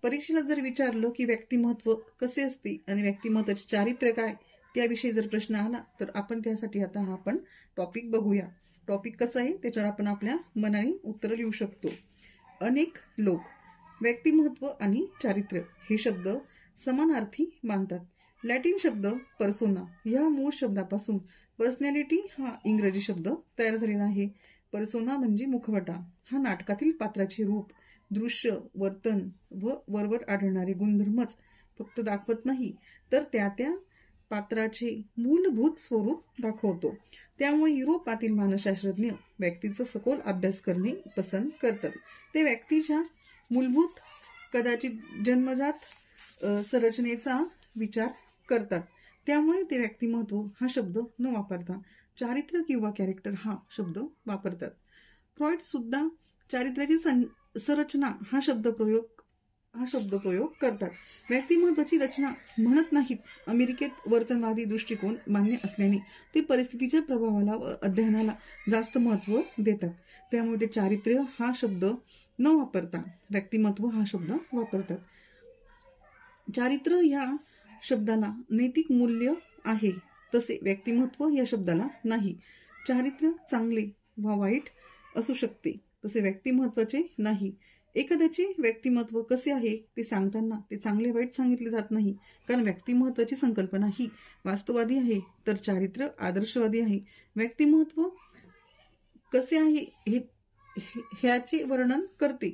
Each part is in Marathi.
परीक्षेला जर विचारलं की व्यक्तिमत्व कसे असते आणि व्यक्तिमत्वाचे चारित्र्य काय, त्याविषयी जर प्रश्न आला तर आपण त्यासाठी आता हा आपण टॉपिक बघूया. टॉपिक कसं आहे त्याच्यावर आपण आपल्या मनाने उत्तर लिहू शकतो. अनेक लोक व्यक्तिमत्व आणि चारित्र्य हे शब्द समानार्थी मानतात. लॅटिन शब्द पर्सोना या मूळ शब्दापासून पर्सनॅलिटी हा इंग्रजी शब्द तयार झालेला आहे. पर्सोना म्हणजे मुखवटा. हा नाटकातील पात्राचे रूप, दृश्य, वर्तन व वरवर आढळणारे गुणधर्मच फक्त दाखवत नाही, तर त्या पात्राचे मूलभूत स्वरूप दाखवतो. त्यामुळे युरोपातील मानसशास्त्रज्ञ व्यक्तीचा सखोल अभ्यास करणे पसंत करतात. ते व्यक्तीच्या मूलभूत, कदाचित जन्मजात संरचनेचा विचार करतात. त्यामुळे ते व्यक्तिमत्व हा शब्द न वापरता चारित्र्य किंवा कॅरेक्टर हा शब्द वापरतात. फ्रॉइड सुद्धा चारित्र्याची संरचना हा शब्दप्रयोग करतात. व्यक्तिमत्वाची रचना म्हणत नाहीत. अमेरिकेत वर्तनवादी दृष्टिकोन मान्य असल्याने ते परिस्थितीच्या प्रभावाला व अध्ययनाला जास्त महत्त्व देतात. त्यामुळे ते चारित्र्य हा शब्द न वापरता व्यक्तिमत्व हा शब्द वापरतात. चारित्र्य या शब्दाला नैतिक मूल्य आहे, तसे व्यक्तिमत्व या शब्दाला नाही. चारित्र्य चांगले वा वाईट असू शकते, तसे व्यक्तिमत्वाचे नाही. एखाद्याचे व्यक्तिमत्व कसे आहे ते सांगताना ते चांगले वाईट सांगितले जात नाही, कारण व्यक्तिमत्वाची संकल्पना ही वास्तववादी आहे, तर चारित्र्य आदर्शवादी आहे. व्यक्तिमत्व कसे आहे ह्याचे वर्णन करते,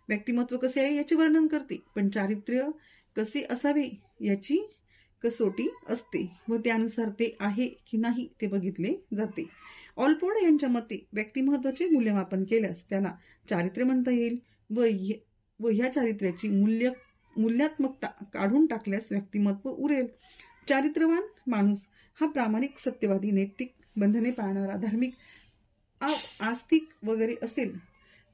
व्यक्तिमत्व कसे आहे याचे वर्णन करते, पण चारित्र्य कसे असावे याची कसोटी असते व त्यानुसार ते आहे की नाही ते बघितले जाते. ऑलपोर्ट यांच्या मते व्यक्तिमत्वाचे मूल्यमापन केल्यास त्याला चारित्र्य म्हणता येईल व ह्या चारित्र्याची मूल्यात्मकता काढून टाकल्यास व्यक्तिमत्व उरेल. चारित्र्यवान माणूस हा प्रामाणिक, सत्यवादी, नैतिक बंधने पाळणारा, धार्मिक, आस्तिक वगैरे असेल.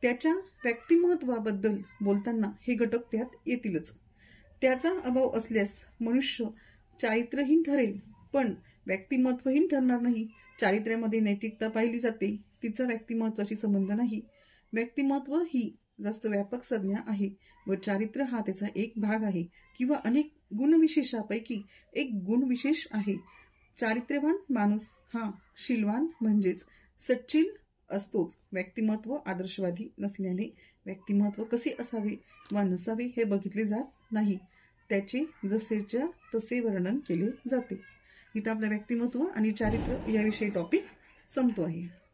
त्याच्या व्यक्तिमत्वाबद्दल बोलताना हे घटक त्यात येतीलच. त्याचा अभाव असल्यास मनुष्य चारित्र्यहीन ठरेल, पण व्यक्तिमत्वहीन ठरणार नाही. चारित्र्यामध्ये नैतिकता पाहिली जाते, तिचा व्यक्तिमत्वाशी संबंध नाही. व्यक्तिमत्व ही जास्त व्यापक संज्ञा आहे व चारित्र्य हा त्याचा एक भाग आहे किंवा अनेक गुणविशेषापैकी एक गुणविशेष आहे. चारित्र्यवान माणूस हा शीलवान म्हणजेच सच्शील असतोच. व्यक्तिमत्व आदर्शवादी नसल्याने व्यक्तिमत्व कसे असावे वा नसावे हे बघितले जात नाही, त्याचे जसेच्या तसे वर्णन केले जाते. इथं आपलं व्यक्तिमत्व आणि चारित्र्य याविषयी टॉपिक संपतो आहे.